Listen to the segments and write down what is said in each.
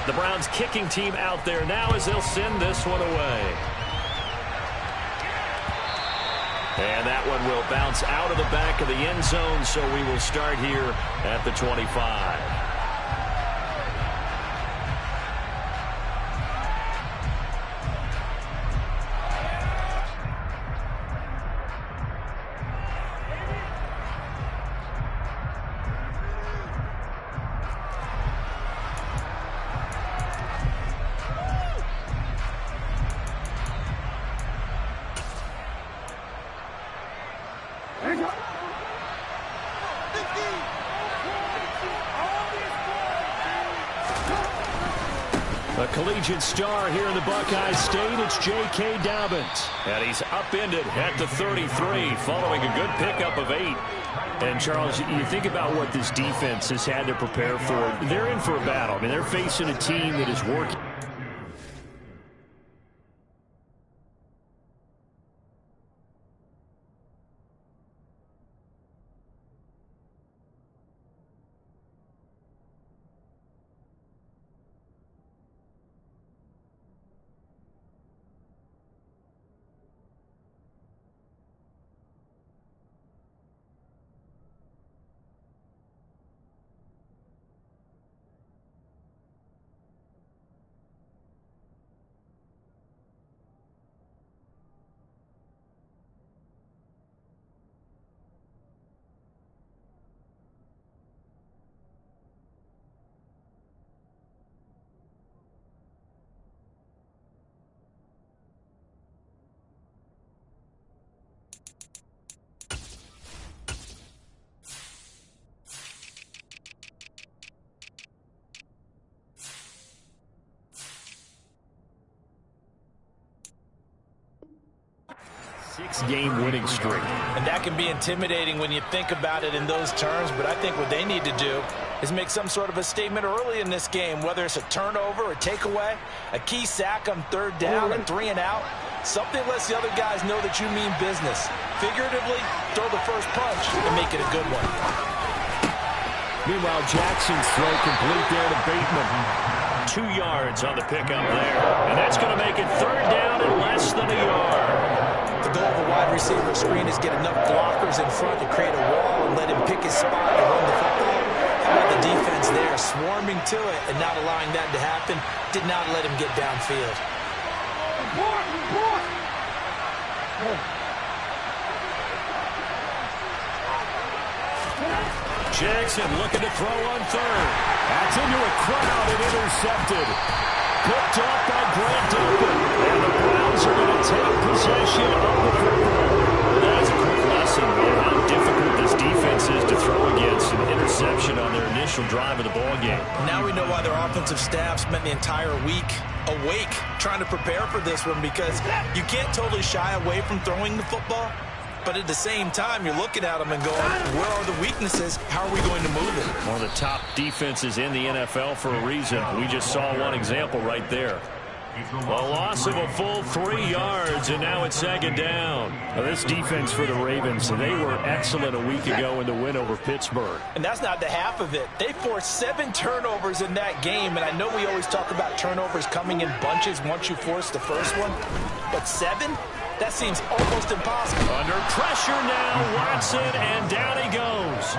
The Browns kicking team out there now as they'll send this one away. And that one will bounce out of the back of the end zone, so we will start here at the 25. A collegiate star here in the Buckeye State, it's J.K. Dobbins. And he's upended at the 33 following a good pickup of 8. And, Charles, you think about what this defense has had to prepare for. They're in for a battle. I mean, they're facing a team that is working. Six-game winning streak. And that can be intimidating when you think about it in those terms, but I think what they need to do is make some sort of a statement early in this game, whether it's a turnover, a takeaway, a key sack on third down, a 3 and out. Something lets the other guys know that you mean business. Figuratively, throw the first punch and make it a good one. Meanwhile, Jackson's throw complete there to Bateman. 2 yards on the pickup there. And that's going to make it third down and less than a yard. The goal of a wide receiver screen is get enough blockers in front to create a wall and let him pick his spot and run the football. How about the defense there, swarming to it and not allowing that to happen? Did not let him get downfield. Jackson looking to throw on third. That's into a crowd and intercepted. Picked up by Grant Delpit. And the Browns are going to take possession of the football. That's a quick lesson in how difficult this defense is to throw against. An interception on their initial drive of the ballgame. Now we know why their offensive staff spent the entire week awake trying to prepare for this one, because you can't totally shy away from throwing the football. But at the same time, you're looking at them and going, where are the weaknesses? How are we going to move it? One of the top defenses in the NFL for a reason. We just saw one example right there. A loss of a full 3 yards, and now it's second down. Now, this defense for the Ravens, they were excellent a week ago in the win over Pittsburgh. And that's not the half of it. They forced 7 turnovers in that game, and I know we always talk about turnovers coming in bunches once you force the first one, but 7? That seems almost impossible. Under pressure now, Watson, and down he goes.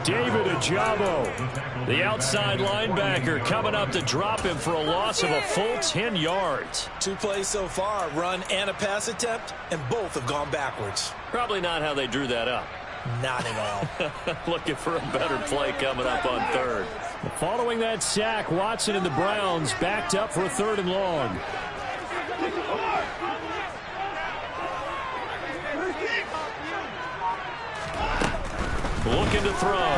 David Ojabo, the outside linebacker, coming up to drop him for a loss of a full 10 yards. 2 plays so far, run and a pass attempt, and both have gone backwards. Probably not how they drew that up. Not at all. Looking for a better play coming up on third. Following that sack, Watson and the Browns backed up for a 3rd and long. Looking to throw.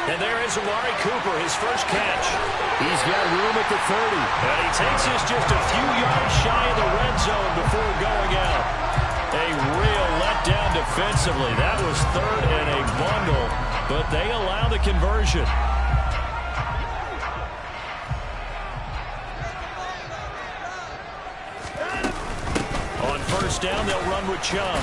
And there is Amari Cooper, his first catch. He's got room at the 30. And he takes us just a few yards shy of the red zone before going out. A real letdown defensively. That was 3rd and a bundle, but they allow the conversion. On first down, they'll run with Chubb.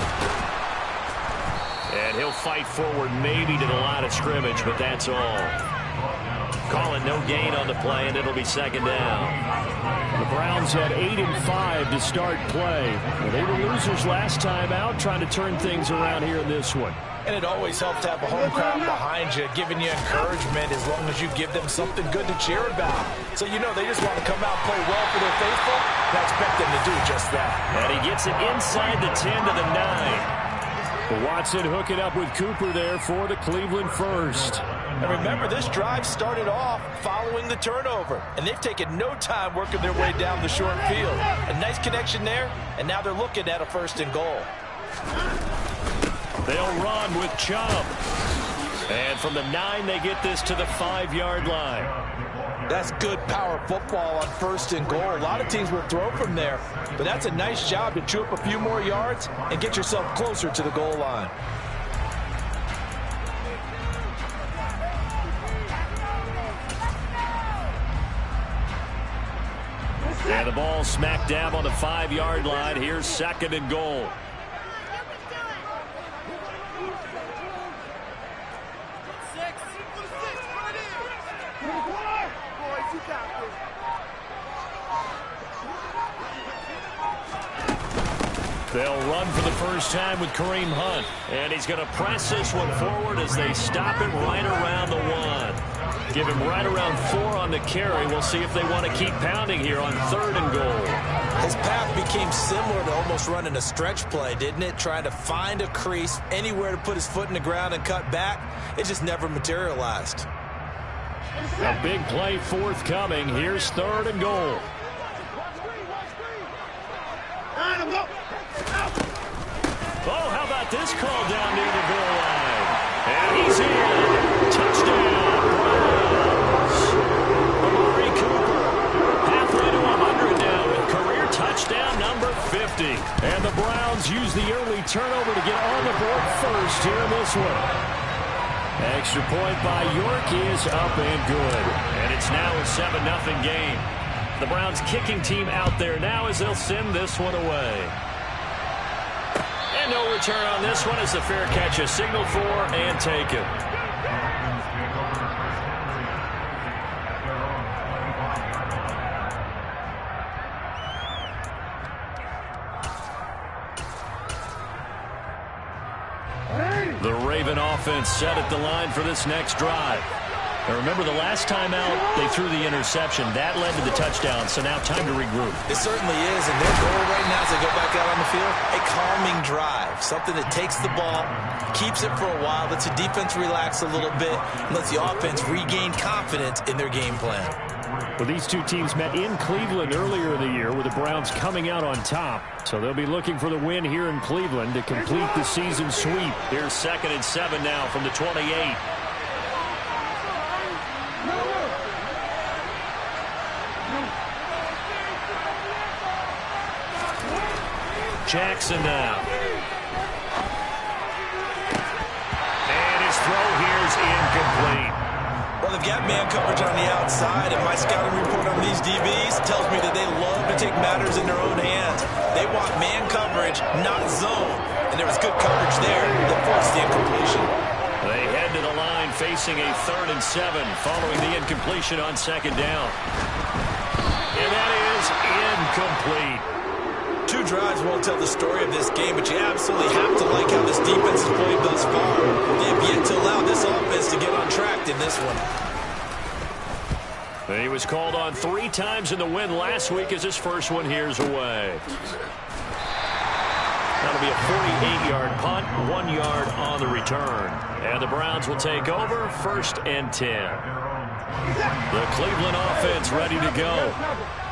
And he'll fight forward maybe to the line of scrimmage, but that's all. calling no gain on the play, and it'll be second down. The Browns had 8 and 5 to start play. Well, they were losers last time out, trying to turn things around here in this one. And it always helps to have a home crowd behind you, giving you encouragement as long as you give them something good to cheer about. So you know they just want to come out and play well for their faithful, and I expect them to do just that. And he gets it inside the 10 to the 9. Watson hooking up with Cooper there for the Cleveland first. And remember, this drive started off following the turnover, and they've taken no time working their way down the short field. A nice connection there, and now they're looking at a 1st and goal. They'll run with Chubb. And from the 9, they get this to the 5-yard line. That's good power football on 1st and goal. A lot of teams will throw from there, but that's a nice job to chew up a few more yards and get yourself closer to the goal line. And the ball smack dab on the 5-yard line. Here's 2nd and goal. They'll run for the first time with Kareem Hunt. And he's going to press this one forward as they stop him right around the 1. Give him right around 4 on the carry. We'll see if they want to keep pounding here on 3rd and goal. His path became similar to almost running a stretch play, didn't it? Trying to find a crease, anywhere to put his foot in the ground and cut back. It just never materialized. A big play forthcoming. Here's 3rd and goal. Oh, how about this call down near the goal line? And he's in. Touchdown, Browns. Amari Cooper, halfway to 100 now with career touchdown number 50. And the Browns use the early turnover to get on the board first here in this one. Extra point by York is up and good. And it's now a 7-0 game. The Browns kicking team out there now as they'll send this one away. And no return on this one as the fair catch is signaled for and taken. The Raven offense set at the line for this next drive. Now remember, the last time out, they threw the interception. That led to the touchdown, so now time to regroup. It certainly is, and their goal right now as they go back out on the field, a calming drive. Something that takes the ball, keeps it for a while, lets the defense relax a little bit, and lets the offense regain confidence in their game plan. Well, these two teams met in Cleveland earlier in the year with the Browns coming out on top. So they'll be looking for the win here in Cleveland to complete the season sweep. Here's 2nd and 7 now from the 28. Jackson now. And his throw here is incomplete. Well, they've got man coverage on the outside, and my scouting report on these DBs tells me that they love to take matters in their own hands. They want man coverage, not zone. And there was good coverage there that forced the incompletion. They head to the line facing a 3rd and 7 following the incompletion on 2nd down. And that is incomplete. 2 drives won't tell the story of this game, but you absolutely have to like how this defense has played thus far. They have yet to allow this offense to get on track in this one. He was called on 3 times in the win last week as his first one here's away. That'll be a 48-yard punt, 1 yard on the return. And the Browns will take over 1st and 10. The Cleveland offense ready to go.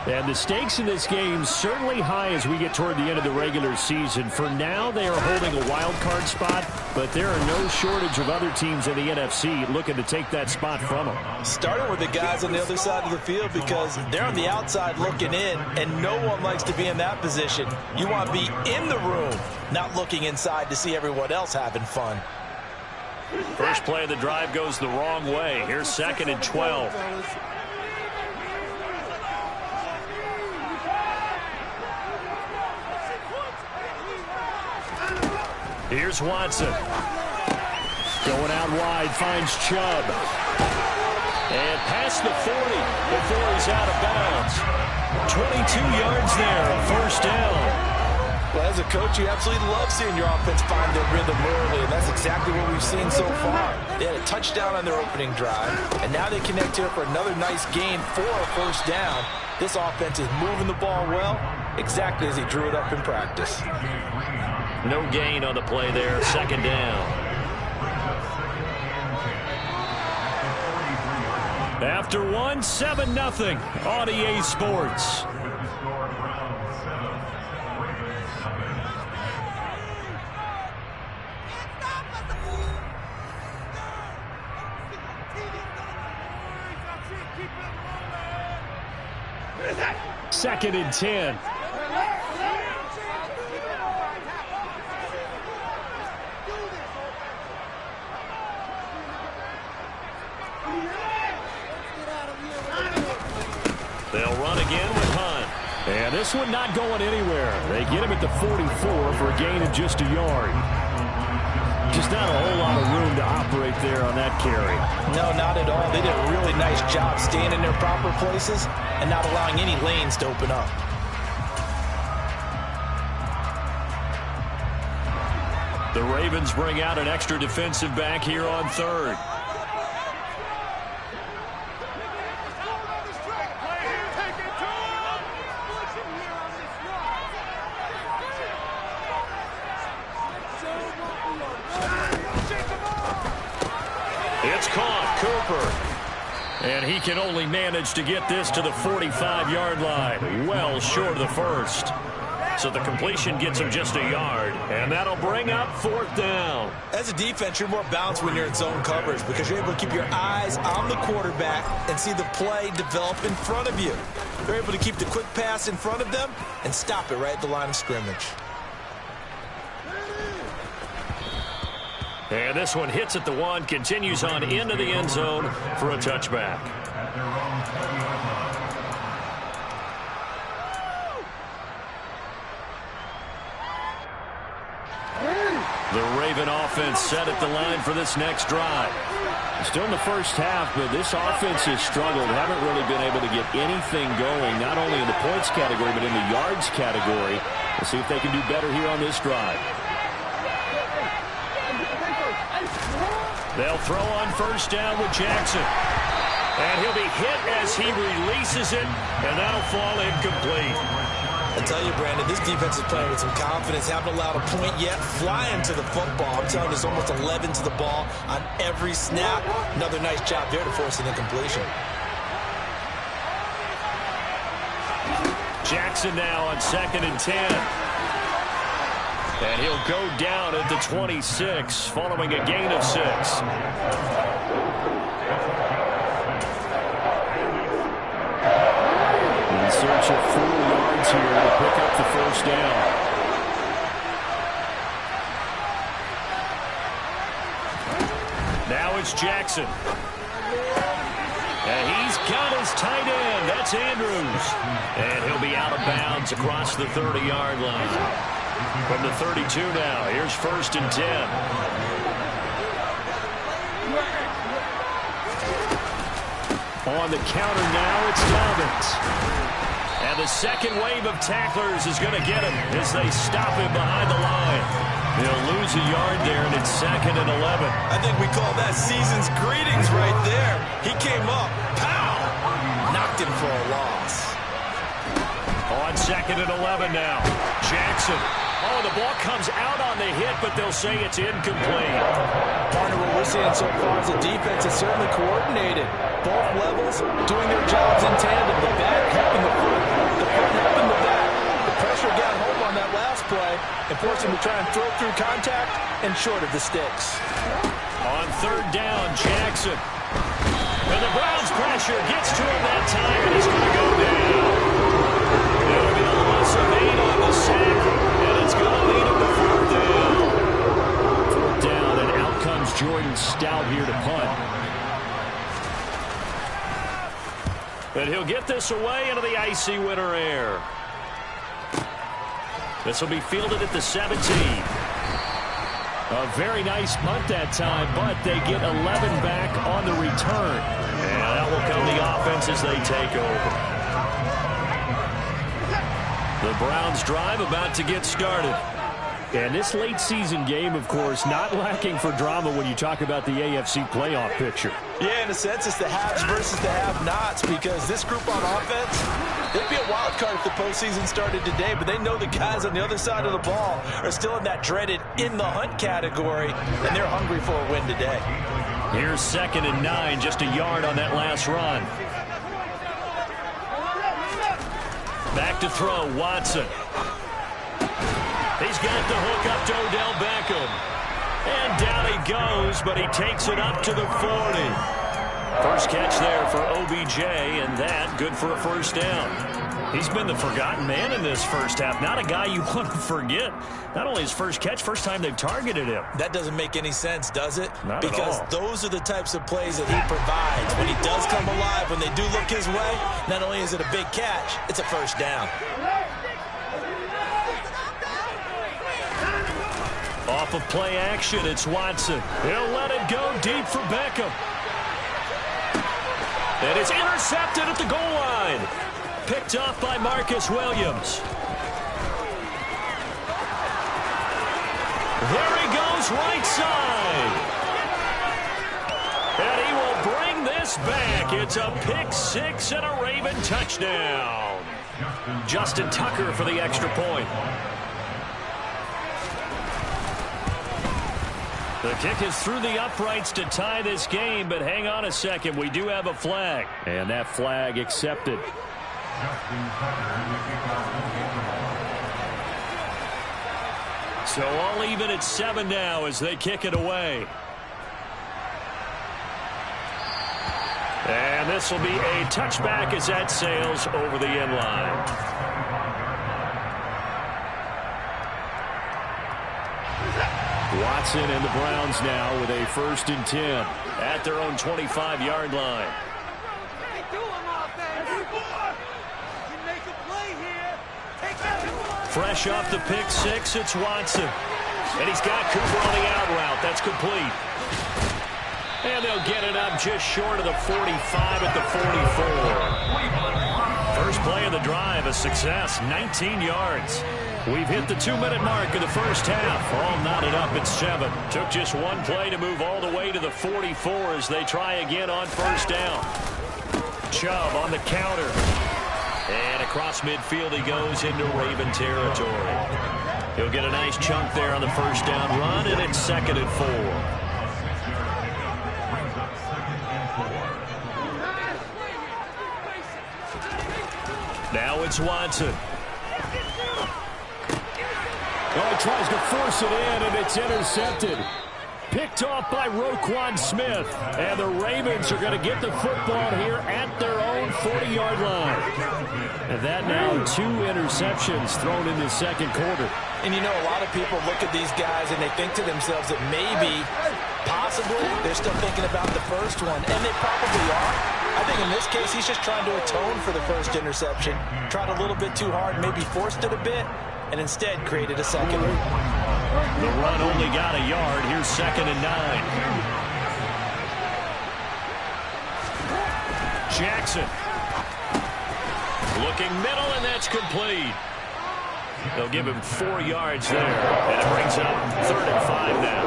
And the stakes in this game certainly high as we get toward the end of the regular season. For now, they are holding a wild card spot, but there are no shortage of other teams in the NFC looking to take that spot from them. Starting with the guys on the other side of the field because they're on the outside looking in, and no one likes to be in that position. You want to be in the room, not looking inside to see everyone else having fun. First play of the drive goes the wrong way. Here's 2nd and 12. Here's Watson. Going out wide, finds Chubb. And past the 40 before he's out of bounds. 22 yards there, a first down. Well, as a coach, you absolutely love seeing your offense find their rhythm early, and that's exactly what we've seen so far. They had a touchdown on their opening drive, and now they connect here for another nice gain for a first down. This offense is moving the ball well, exactly as he drew it up in practice. No gain on the play there, second down. After one, 7-0 on EA Sports. Second and 10. They'll run again with Hunt. And this one not going anywhere. They get him at the 44 for a gain of just a yard. Just not a whole lot of room to operate there on that carry. No, not at all. They did a really nice job staying in their proper places and not allowing any lanes to open up. The Ravens bring out an extra defensive back here on third. It's caught, Cooper. And he can only manage to get this to the 45-yard line. Well short of the first. So the completion gets him just a yard. And that'll bring up fourth down. As a defense, you're more balanced when you're in zone coverage because you're able to keep your eyes on the quarterback and see the play develop in front of you. They're able to keep the quick pass in front of them and stop it right at the line of scrimmage. And this one hits at the 1, continues on into the end zone for a touchback. The Raven offense set at the line for this next drive. Still in the first half, but this offense has struggled. Haven't really been able to get anything going, not only in the points category, but in the yards category. We'll see if they can do better here on this drive. They'll throw on first down with Jackson. And he'll be hit as he releases it, and that'll fall incomplete. I tell you, Brandon, this defense is playing with some confidence. Haven't allowed a point yet. Flying to the football. I'm telling you, there's almost 11 to the ball on every snap. Another nice job there to force an incompletion. Jackson now on 2nd and 10. And he'll go down at the 26, following a gain of 6. In search of 4 yards here to pick up the first down. Now it's Jackson. And he's got his tight end. That's Andrews. And he'll be out of bounds across the 30-yard line. From the 32 now, here's 1st and 10. On the counter now, it's Talbot. And the second wave of tacklers is going to get him as they stop him behind the line. He'll lose a yard there, and it's 2nd and 11. I think we call that season's greetings right there. He came up, pow, knocked him for a loss. On 2nd and 11 now, Jackson. Oh, the ball comes out on the hit, but they'll say it's incomplete. Partner, what we're seeing so far is the defense is certainly coordinated. Both levels doing their jobs in tandem. The back helping the front helping the back. The pressure got home on that last play and forced him to try and throw through contact and short of the sticks. On 3rd down, Jackson. And the Browns' pressure gets to him that time, and he's going to go down. It'll be a loss of 8 on the sack, and it's going to lead him to 4th down. 4th down, and out comes Jordan Stout here to punt. And he'll get this away into the icy winter air. This will be fielded at the 17. A very nice punt that time, but they get 11 back on the return. And that will come the offense as they take over. The Browns drive about to get started. And this late season game, of course, not lacking for drama when you talk about the AFC playoff picture. Yeah, in a sense, it's the haves versus the have-nots, because this group on offense, they'd be a wild card if the postseason started today, but they know the guys on the other side of the ball are still in that dreaded in-the-hunt category, and they're hungry for a win today. Here's 2nd and 9, just a yard on that last run. Back to throw, Watson. He's got the hook up to Odell Beckham. And down he goes, but he takes it up to the 40. First catch there for OBJ, and that good for a first down. He's been the forgotten man in this first half. Not a guy you want to forget. Not only his first catch, first time they've targeted him. That doesn't make any sense, does it? Not at all. Because those are the types of plays that he provides. When he does come alive, when they do look his way, not only is it a big catch, it's a first down. Off of play action, it's Watson. He'll let it go deep for Beckham. And it's intercepted at the goal line. Picked off by Marcus Williams. There he goes, right side. And he will bring this back. It's a pick six and a Raven touchdown. Justin Tucker for the extra point. The kick is through the uprights to tie this game, but hang on a second. We do have a flag. And that flag accepted. So all even at 7 now as they kick it away. And this will be a touchback as that sails over the end line. Watson and the Browns now with a 1st and 10 at their own 25-yard line. Fresh off the pick six, it's Watson. And he's got Cooper on the out route. That's complete. And they'll get it up just short of the 45 at the 44. First play of the drive, a success, 19 yards. We've hit the 2-minute mark of the first half. All knotted up at 7. Took just one play to move all the way to the 44 as they try again on first down. Chubb on the counter. And across midfield he goes into Raven territory. He'll get a nice chunk there on the first down run, and it's 2nd and 4. Now it's Watson. Oh, he tries to force it in, and it's intercepted. Picked off by Roquan Smith. And the Ravens are going to get the football here at their own 40-yard line. And that now 2 interceptions thrown in the second quarter. And you know, a lot of people look at these guys and they think to themselves that maybe, possibly, they're still thinking about the first one. And they probably are. I think in this case, he's just trying to atone for the first interception. Tried a little bit too hard, maybe forced it a bit, and instead created a second. The run only got a yard. Here's 2nd and 9. Jackson. Looking middle, and that's complete. They'll give him 4 yards there, and it brings up 3rd and 5 now.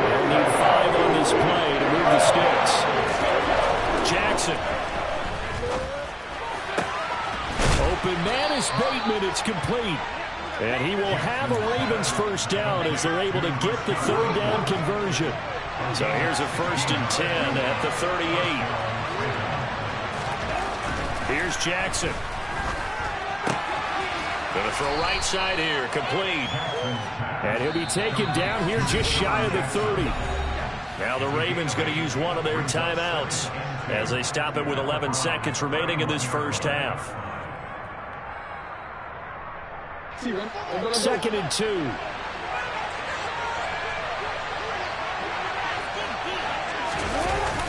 They'll need 5 on this play to move the sticks. Jackson. Open man is Bateman. It's complete. And he will have a Ravens first down as they're able to get the 3rd down conversion. So here's a 1st and 10 at the 38. Here's Jackson. Going to throw right side here, complete. And he'll be taken down here just shy of the 30. Now the Ravens going to use one of their timeouts as they stop it with 11 seconds remaining in this first half. 2nd and 2.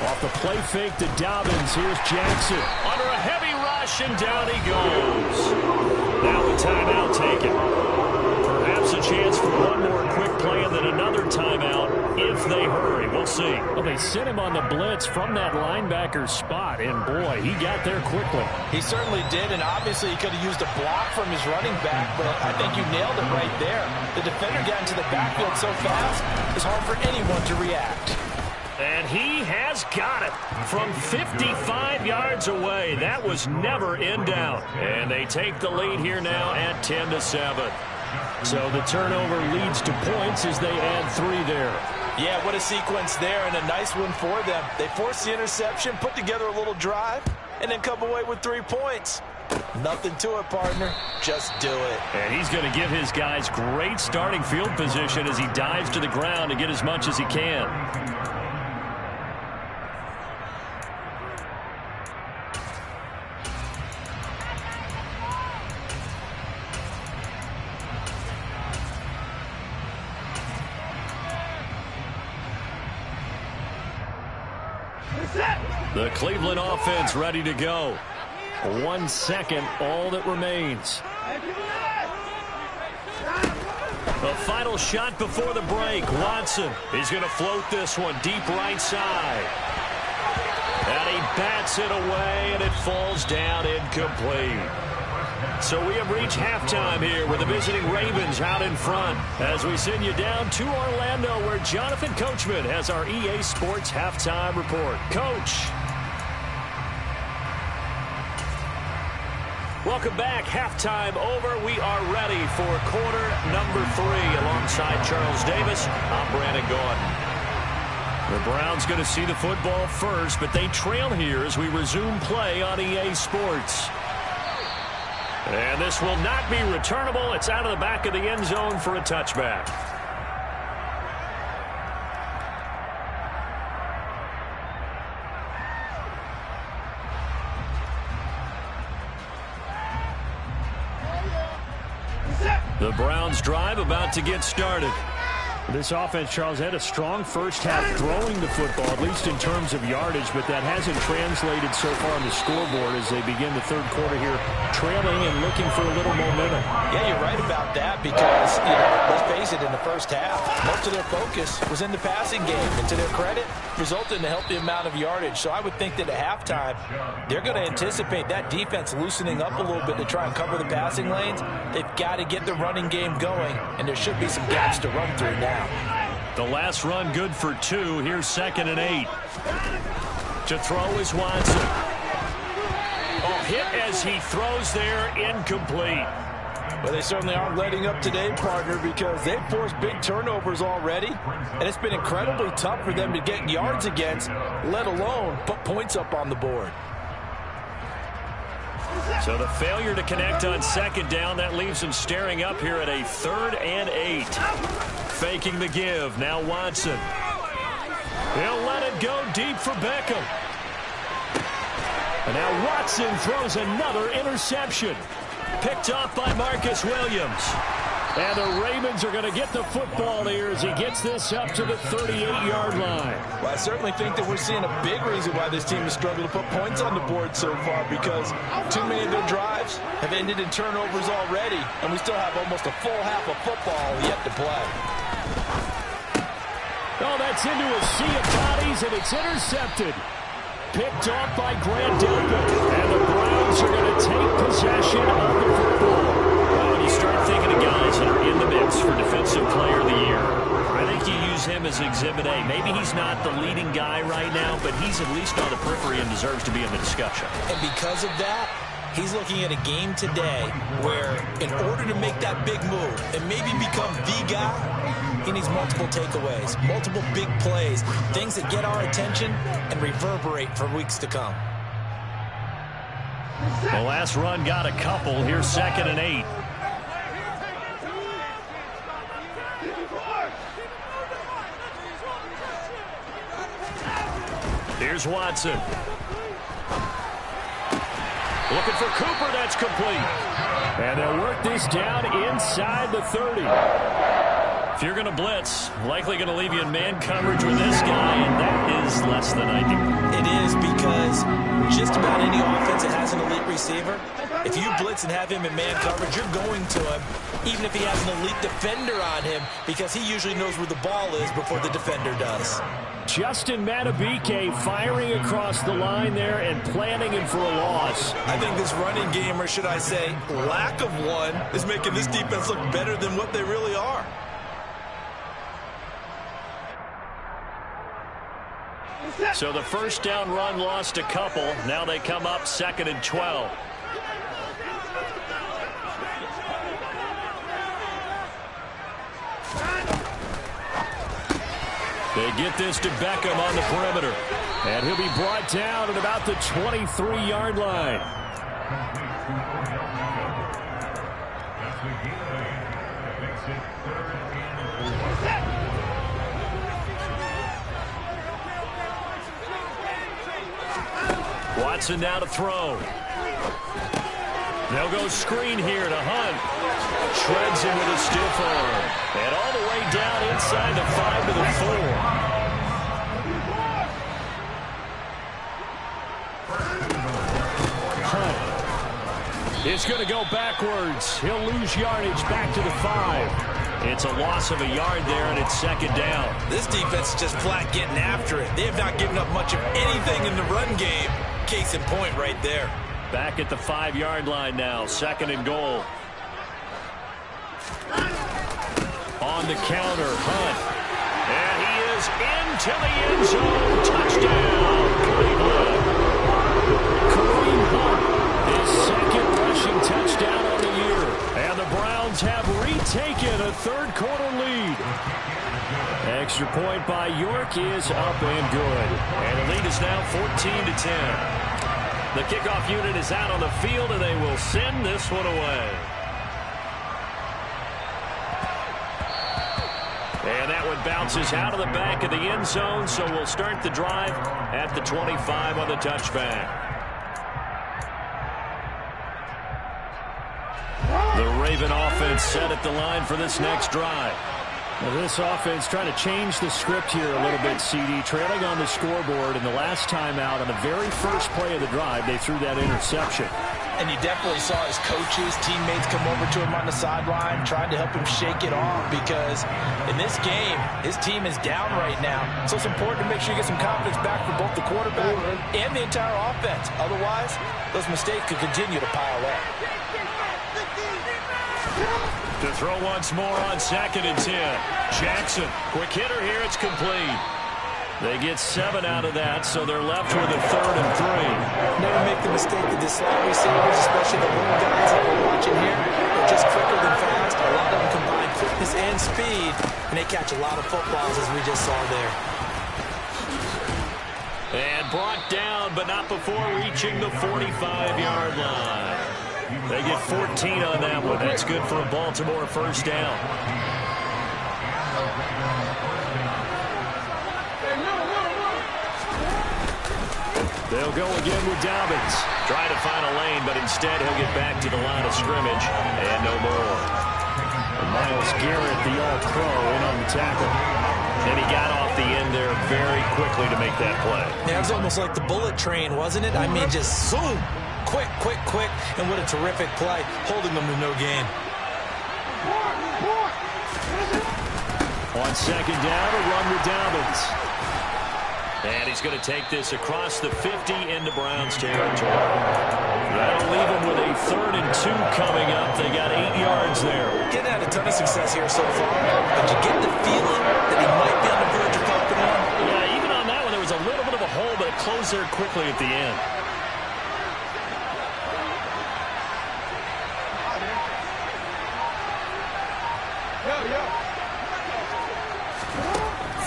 Off the play fake to Dobbins. Here's Jackson. Under a heavy rush, and down he goes. Now the timeout taken. Perhaps perhaps a chance for one more quick play and then another timeout if they hurry. We'll see. Well, they sent him on the blitz from that linebacker spot, and boy, he got there quickly. He certainly did, and obviously he could have used a block from his running back, but I think you nailed it right there. The defender got into the backfield so fast, it's hard for anyone to react. And he has got it from 55 yards away. That was never in doubt. And they take the lead here now at 10-7. So the turnover leads to points as they add 3 there. Yeah, what a sequence there, and a nice one for them. They forced the interception, put together a little drive, and then come away with 3 points. Nothing to it, partner. Just do it. And he's going to give his guys great starting field position as he dives to the ground to get as much as he can. The Cleveland offense ready to go. 1 second, all that remains. The final shot before the break. Watson is going to float this one deep right side. And he bats it away, and it falls down incomplete. So we have reached halftime here with the visiting Ravens out in front as we send you down to Orlando where Jonathan Coachman has our EA Sports halftime report. Coach. Welcome back. Halftime over. We are ready for quarter number 3 alongside Charles Davis. I'm Brandon Gaudin. The Browns going to see the football first, but they trail here as we resume play on EA Sports. And this will not be returnable. It's out of the back of the end zone for a touchback. The Browns drive about to get started. This offense, Charles, had a strong first half throwing the football, at least in terms of yardage, but that hasn't translated so far on the scoreboard as they begin the third quarter here, trailing and looking for a little momentum. Yeah, you're right about that because, let's face it, in the first half, most of their focus was in the passing game. And to their credit, resulted in a healthy amount of yardage. So I would think that at halftime, they're going to anticipate that defense loosening up a little bit to try and cover the passing lanes. They've got to get the running game going, and there should be some gaps to run through now. The last run good for 2. Here's 2nd and 8. To throw is Watson. Hit as he throws there, incomplete. Well, they certainly aren't letting up today, partner, because they've forced big turnovers already, and it's been incredibly tough for them to get yards against, let alone put points up on the board. So the failure to connect on 2nd down, that leaves them staring up here at a 3rd and 8. Faking the give. Now Watson. He'll let it go deep for Beckham. And now Watson throws another interception. Picked off by Marcus Williams. And the Ravens are going to get the football here as he gets this up to the 38-yard line. Well, I certainly think that we're seeing a big reason why this team has struggled to put points on the board so far, because too many of their drives have ended in turnovers already, and we still have almost a full half of football yet to play. Oh, that's into a sea of bodies, and it's intercepted. Picked off by Grant Delpit. And the Browns are going to take possession of the football. When you start thinking of guys that are in the mix for Defensive Player of the Year, I think you use him as Exhibit A. Maybe he's not the leading guy right now, but he's at least on the periphery and deserves to be in the discussion. And because of that, he's looking at a game today where in order to make that big move and maybe become the guy, he needs multiple takeaways, multiple big plays, things that get our attention and reverberate for weeks to come. The last run got a couple. Here's 2nd and 8. Here's Watson. Looking for Cooper. That's complete. And they'll work this down inside the 30. If you're going to blitz, likely going to leave you in man coverage with this guy, and that is less than ideal. It is, because just about any offense that has an elite receiver If you blitz and have him in man coverage, you're going to him, even if he has an elite defender on him, because he usually knows where the ball is before the defender does. Justin Madubuike firing across the line there and planting him for a loss. I think this running game, or should I say lack of one, is making this defense look better than what they really are. So the first down run lost a couple. Now they come up 2nd and 12. They get this to Beckham on the perimeter. And he'll be brought down at about the 23-yard line. Watson now to throw. They'll go screen here to Hunt. Shreds him with a stiff arm. And all the way down inside the 5 to the 4. Hunt is going to go backwards. He'll lose yardage back to the 5. It's a loss of a yard there, and it's 2nd down. This defense is just flat getting after it. They have not given up much of anything in the run game. Case in point right there. Back at the 5-yard line now, 2nd and goal. On the counter, Hunt. And he is into the end zone. Touchdown, Cleveland. Kareem Hunt, his 2nd rushing touchdown on the year. And the Browns have retaken a 3rd-quarter lead. Extra point by York is up and good. And the lead is now 14-10. The kickoff unit is out on the field, and they will send this one away. And that one bounces out of the back of the end zone, so we'll start the drive at the 25 on the touchback. The Raven offense set at the line for this next drive. Well, this offense trying to change the script here a little bit, CD. Trailing on the scoreboard, and the last time out on the very first play of the drive, they threw that interception. And you definitely saw his coaches, teammates come over to him on the sideline, trying to help him shake it off, because in this game, his team is down right now. So it's important to make sure you get some confidence back for both the quarterback and the entire offense. Otherwise, those mistakes could continue to pile up. To throw once more on 2nd and 10. Jackson, quick hitter here, it's complete. They get 7 out of that, so they're left with a 3rd and 3. Never make the mistake of the slot receivers, especially the little guys that we're watching here. They're just quicker than fast. A lot of them combine quickness and speed, and they catch a lot of footballs, as we just saw there. And brought down, but not before reaching the 45-yard line. They get 14 on that one. That's good for a Baltimore first down. They'll go again with Dobbins. Trying to find a lane, but instead he'll get back to the line of scrimmage and no more. And Myles Garrett, the All-Pro, in on the tackle. And he got off the end there very quickly to make that play. Yeah, it was almost like the bullet train, wasn't it? I mean, just zoom. Quick, quick, quick, and what a terrific play, holding them to no gain. On 2nd down, a run with Dobbins. And he's going to take this across the 50 into Browns territory. That'll leave him with a 3rd and 2 coming up. They got 8 yards there. Getting had a ton of success here so far, but you get the feeling that he might be on the verge of popping in. Yeah, even on that one, there was a little bit of a hole, but it closed there quickly at the end.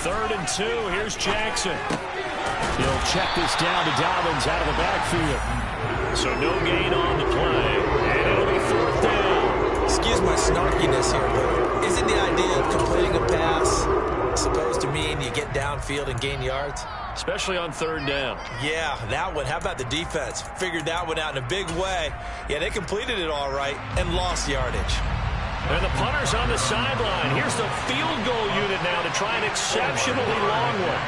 Third and 2. Here's Jackson. He'll check this down to Dobbins out of the backfield. So no gain on the play. And it'll be 4th down. Excuse my snarkiness here, but isn't the idea of completing a pass supposed to mean you get downfield and gain yards? Especially on 3rd down. Yeah, that one. How about the defense? Figured that one out in a big way. Yeah, they completed it all right and lost yardage. And the punter's on the sideline. Here's the field goal unit now to try an exceptionally long one.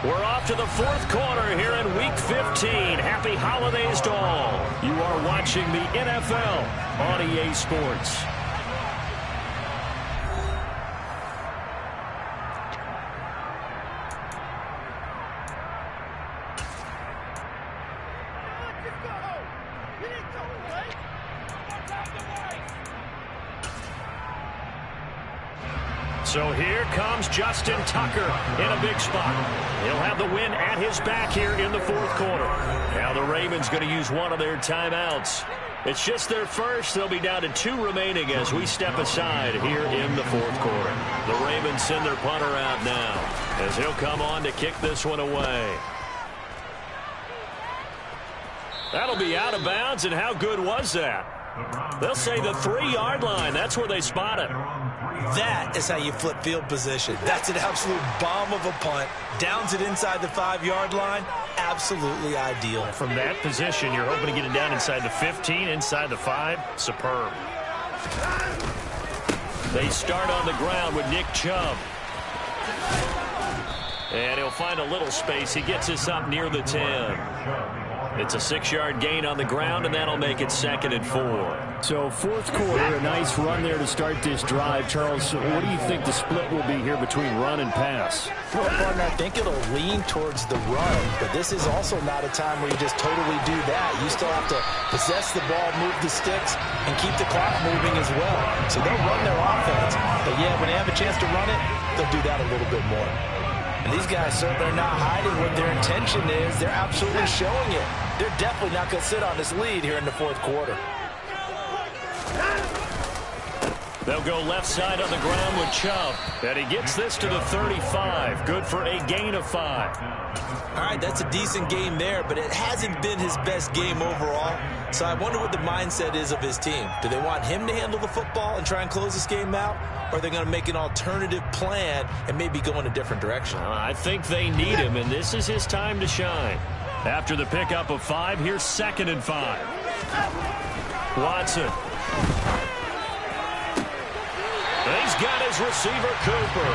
We're off to the fourth quarter here in Week 15. Happy holidays to all. You are watching the NFL on EA Sports. So here comes Justin Tucker in a big spot. He'll have the win at his back here in the fourth quarter. Now the Ravens going to use one of their timeouts. It's just their first. They'll be down to 2 remaining as we step aside here in the fourth quarter. The Ravens send their punter out now as he'll come on to kick this one away. That'll be out of bounds, and how good was that? They'll say the 3-yard line. That's where they spot it. That is how you flip field position. That's an absolute bomb of a punt. Downs it inside the 5-yard line. Absolutely ideal. From that position, you're hoping to get it down inside the 15, inside the 5. Superb. They start on the ground with Nick Chubb. And he'll find a little space. He gets us up near the 10. It's a 6-yard gain on the ground, and that'll make it 2nd and 4. So fourth quarter, a nice run there to start this drive. Charles, what do you think the split will be here between run and pass? Well, partner, I think it'll lean towards the run, but this is also not a time where you just totally do that. You still have to possess the ball, move the sticks, and keep the clock moving as well. So they'll run their offense, but yeah, when they have a chance to run it, they'll do that a little bit more. And these guys certainly are not hiding what their intention is. They're absolutely showing it. They're definitely not going to sit on this lead here in the fourth quarter. They'll go left side on the ground with Chubb. And he gets this to the 35. Good for a gain of 5. All right, that's a decent game there, but it hasn't been his best game overall. So I wonder what the mindset is of his team. Do they want him to handle the football and try and close this game out? Or are they going to make an alternative plan and maybe go in a different direction? I think they need him, and this is his time to shine. After the pickup of 5, here's 2nd and 5. Watson. He's got his receiver, Cooper.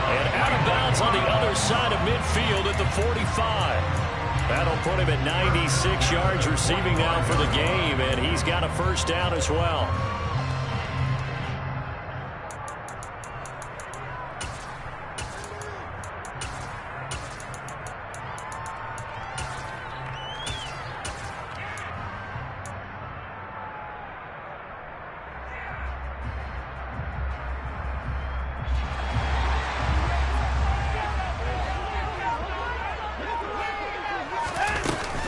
And out of bounds on the other side of midfield at the 45. That'll put him at 96 yards receiving now for the game, and he's got a first down as well.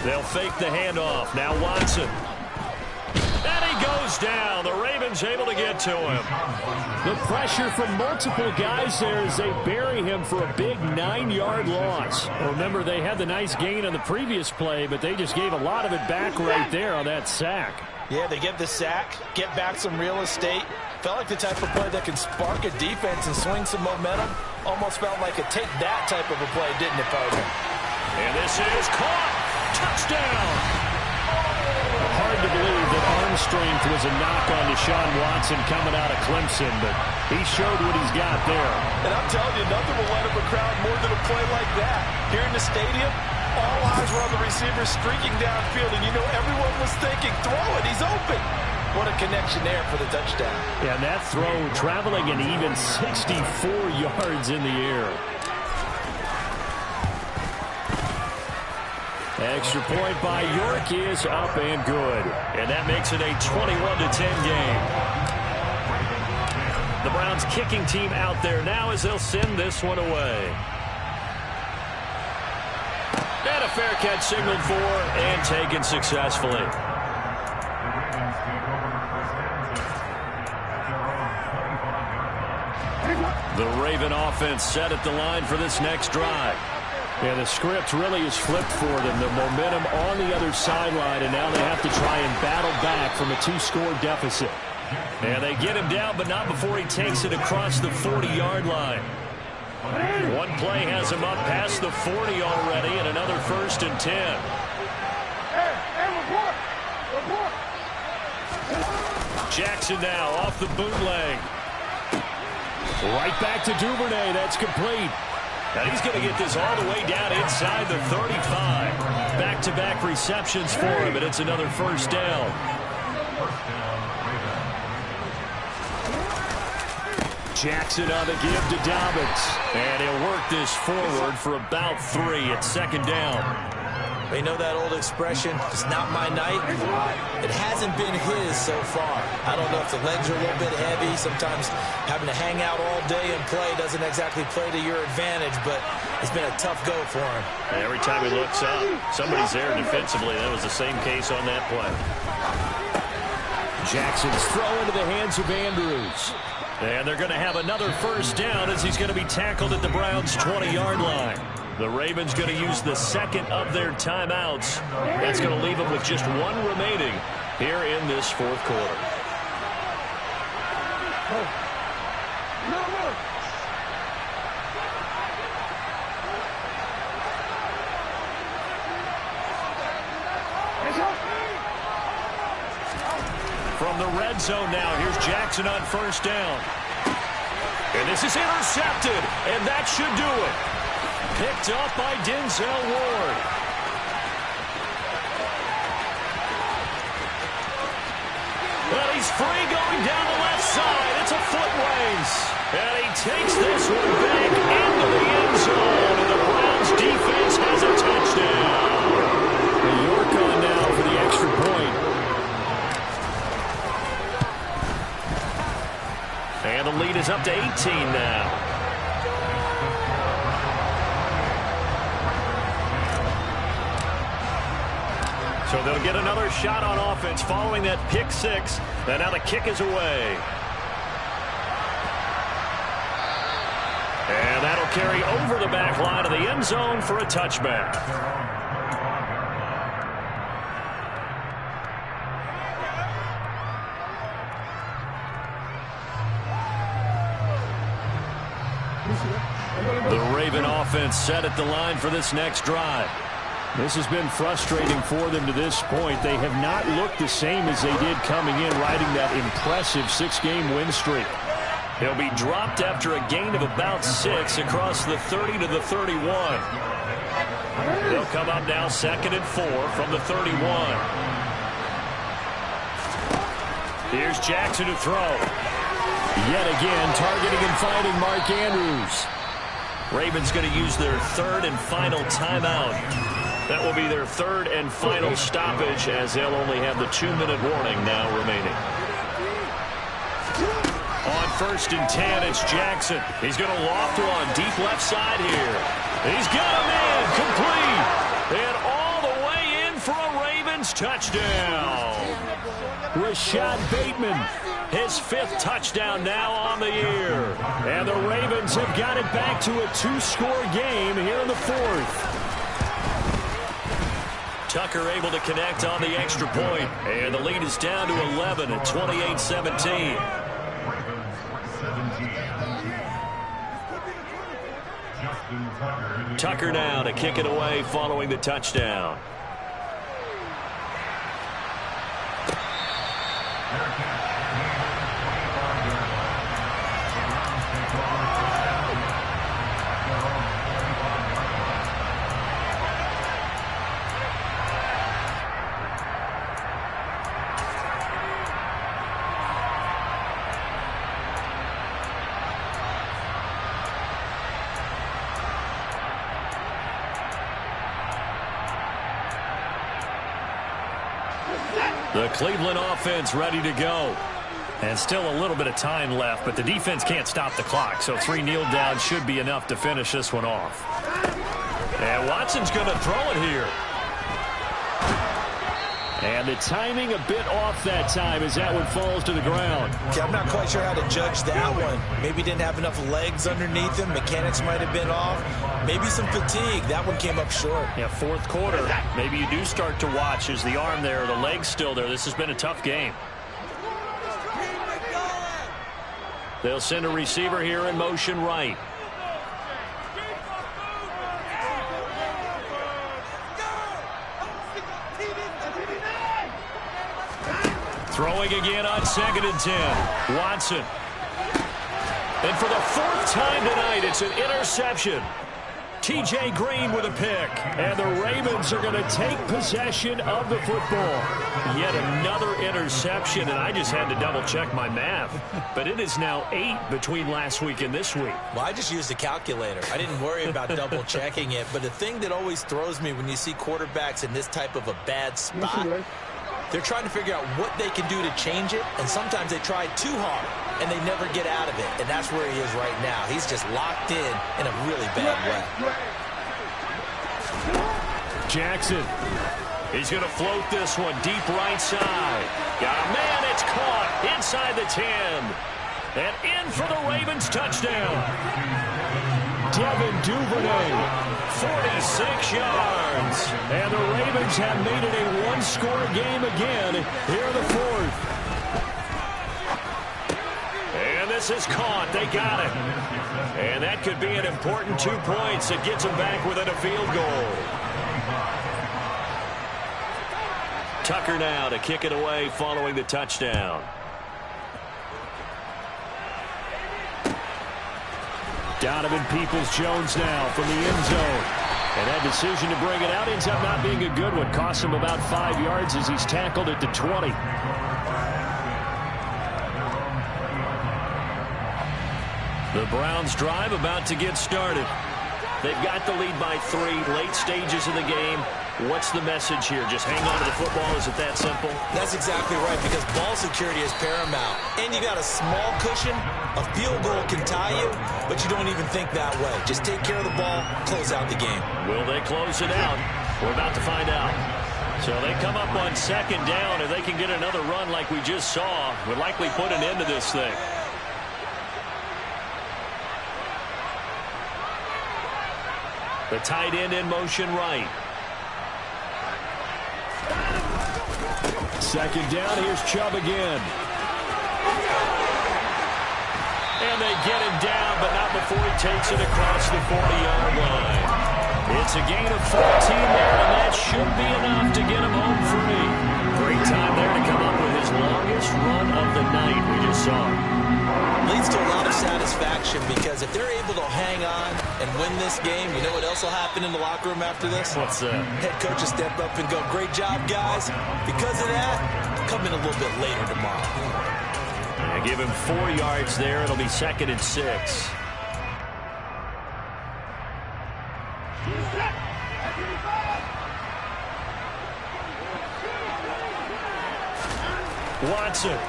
They'll fake the handoff. Now Watson. And he goes down. The Ravens able to get to him. The pressure from multiple guys there as they bury him for a big 9-yard loss. Remember, they had the nice gain on the previous play, but they just gave a lot of it back right there on that sack. Yeah, they get the sack, get back some real estate. Felt like the type of play that can spark a defense and swing some momentum. Almost felt like a take that type of a play, didn't it, partner? And this is caught. Touchdown! Hard to believe that arm strength was a knock on Deshaun Watson coming out of Clemson, but he showed what he's got there. And I'm telling you, nothing will light up a crowd more than a play like that. Here in the stadium, all eyes were on the receiver streaking downfield, and you know everyone was thinking, throw it, he's open. What a connection there for the touchdown. Yeah, that throw traveling an even 64 yards in the air. Extra point by York is up and good. And that makes it a 21-10 game. The Browns kicking team out there now as they'll send this one away. And a fair catch signaled for and taken successfully. The Raven offense set at the line for this next drive. Yeah, the script really is flipped for them. The momentum on the other sideline, and now they have to try and battle back from a 2-score deficit. And they get him down, but not before he takes it across the 40-yard line. One play has him up past the 40 already, and another 1st and 10. Jackson now off the bootleg. Right back to Duvernay. That's complete. And he's going to get this all the way down inside the 35. Back-to-back receptions for him, and it's another first down. Jackson on the give to Dobbins. And he'll work this forward for about 3 at second down. You know that old expression, it's not my night? It hasn't been his so far. I don't know if the legs are a little bit heavy. Sometimes having to hang out all day and play doesn't exactly play to your advantage, but it's been a tough go for him. Every time he looks up, somebody's there defensively. That was the same case on that play. Jackson's throw into the hands of Andrews. And they're going to have another first down as he's going to be tackled at the Browns' 20-yard line. The Ravens going to use the second of their timeouts. That's going to leave them with just 1 remaining here in this fourth quarter. From the red zone now, here's Jackson on first down. And this is intercepted, and that should do it. Picked up by Denzel Ward. Well, he's free going down the left side. It's a foot race. And he takes this one back into the end zone. And the Browns defense has a touchdown. York on now for the extra point. And the lead is up to 18 now. So they'll get another shot on offense following that pick 6. And now the kick is away. And that'll carry over the back line of the end zone for a touchback. The Raven offense set at the line for this next drive. This has been frustrating for them to this point. They have not looked the same as they did coming in, riding that impressive 6-game win streak. He'll be dropped after a gain of about 6 across the 30 to the 31. They'll come up now 2nd and 4 from the 31. Here's Jackson to throw. Yet again, targeting and finding Mark Andrews. Ravens going to use their 3rd and final timeout. That will be their 3rd and final stoppage as they'll only have the 2-minute warning now remaining. On 1st and 10, it's Jackson. He's going to loft one deep left side here. He's got a man complete. And all the way in for a Ravens touchdown. Rashad Bateman. His 5th touchdown now on the year. And the Ravens have got it back to a 2-score game here in the 4th. Tucker able to connect on the extra point. And the lead is down to 11 at 28-17. Tucker now to kick it away following the touchdown. The Cleveland offense ready to go. And still a little bit of time left, but the defense can't stop the clock, so 3 kneel downs should be enough to finish this one off. And Watson's going to throw it here. And the timing a bit off that time as that one falls to the ground. Okay, I'm not quite sure how to judge that one. Maybe didn't have enough legs underneath him. Mechanics might have been off. Maybe some fatigue. That one came up short. Yeah, 4th quarter. Maybe you do start to watch. Is the arm there, the leg's still there? This has been a tough game. They'll send a receiver here in motion right. Throwing again on 2nd and 10. Watson. And for the 4th time tonight, it's an interception. T.J. Green with a pick. And the Ravens are going to take possession of the football. Yet another interception, and I just had to double-check my math. But it is now 8 between last week and this week. Well, I just used a calculator. I didn't worry about double-checking it. But the thing that always throws me when you see quarterbacks in this type of a bad spot, they're trying to figure out what they can do to change it, and sometimes they try too hard, and they never get out of it, and that's where he is right now. He's just locked in a really bad way. Jackson. He's going to float this one deep right side. Got a man, it's caught inside the 10. And in for the Ravens touchdown. Devin Duvernay, 46 yards. and the Ravens have made it a one-score game again here in the fourth. And this is caught. They got it. And that could be an important 2 points that gets them back within a field goal. Tucker now to kick it away following the touchdown. Donovan Peoples-Jones now from the end zone. And that decision to bring it out ends up not being a good one. Costs him about 5 yards as he's tackled at the 20. The Browns drive about to get started. They've got the lead by 3, late stages of the game. What's the message here? Just hang on to the football? Is it that simple? That's exactly right, because ball security is paramount. And you got a small cushion. A field goal can tie you, but you don't even think that way. Just take care of the ball, close out the game. Will they close it out? We're about to find out. So they come up on second down, and they can get another run like we just saw. Would likely put an end to this thing. The tight end in motion right. Second down, here's Chubb again. And they get him down, but not before he takes it across the 40-yard line. It's a gain of 14 there, and that should be enough to get him home free. Great time there to come up with his longest run of the night we just saw. Leads to a lot of satisfaction, because if they're able to hang on and win this game, you know what else will happen in the locker room after this? What's that? Head coach will step up and go, great job, guys. Because of that, come in a little bit later tomorrow. I give him 4 yards there. It'll be 2nd and 6. Watson.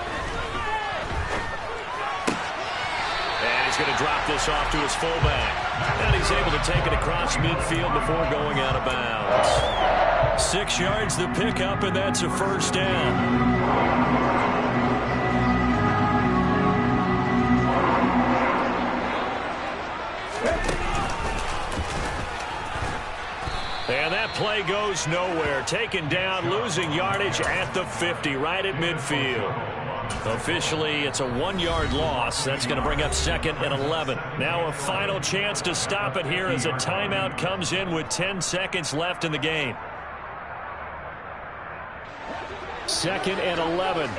And he's going to drop this off to his fullback. And he's able to take it across midfield before going out of bounds. 6 yards the pickup, and that's a first down. And that play goes nowhere. Taken down, losing yardage at the 50, right at midfield. Officially, it's a 1-yard loss. That's going to bring up 2nd and 11. Now a final chance to stop it here as a timeout comes in with 10 seconds left in the game. 2nd and 11.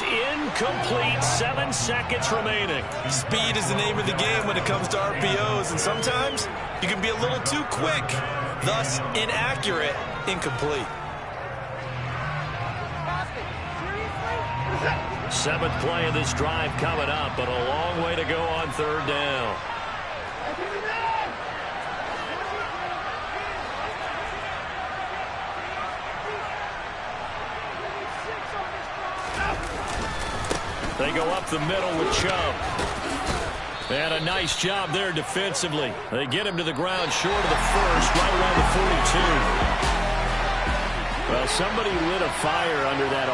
Incomplete. 7 seconds remaining. Speed is the name of the game when it comes to RPOs, and sometimes you can be a little too quick, thus inaccurate, incomplete. 7th play of this drive coming up, but a long way to go on 3rd down. They go up the middle with Chubb. And a nice job there defensively. They get him to the ground short of the first, right around the 42. Well, somebody lit a fire under that